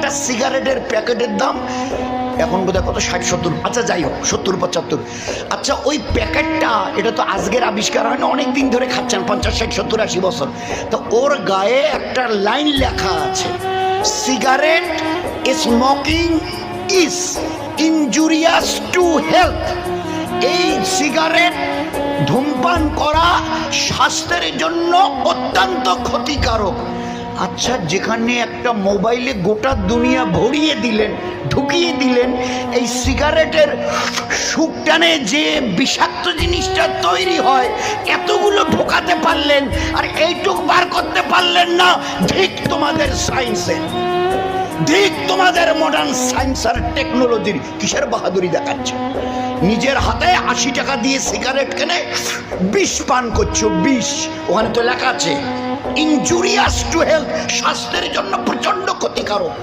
একটা সিগারেটের প্যাকেটের দাম এখন বোধহয় কত 60-70, আচ্ছা যাই হোক 70-75। আচ্ছা ওই প্যাকেটটা, এটা তো আজকের আবিষ্কার হয় না, অনেক দিন ধরে খাচ্ছেন, 50-60-70-80 বছর। তো ওর গায়ে একটা লাইন লেখা আছে, cigarette smoking is injurious to health. এই সিগারেট ধূমপান করা স্বাস্থ্যের জন্য অত্যন্ত ক্ষতিকারক। আচ্ছা, যেখানে একটা মোবাইলে গোটা দুনিয়া ভরিয়ে দিলেন, ঢুকিয়ে দিলেন, এই সিগারেটের সুকটানে যে বিষাক্ত জিনিসটা তৈরি হয় এতগুলো ঢোকাতে পারলেন আর এইটুক বার করতে পারলেন না, ঠিক তোমাদের সায়েন্সের, ঠিক তোমাদের মডার্ন সায়েন্স আর টেকনোলজির কিসের বাহাদুরি দেখাচ্ছে? নিজের হাতে 80 টাকা দিয়ে সিগারেট কিনে বিষ পান করছো, বিষ। ওখানে তো লেখা আছে ইনজুরিয়াস টু হেলথ, স্বাস্থ্যের জন্য প্রচন্ড ক্ষতিকারক।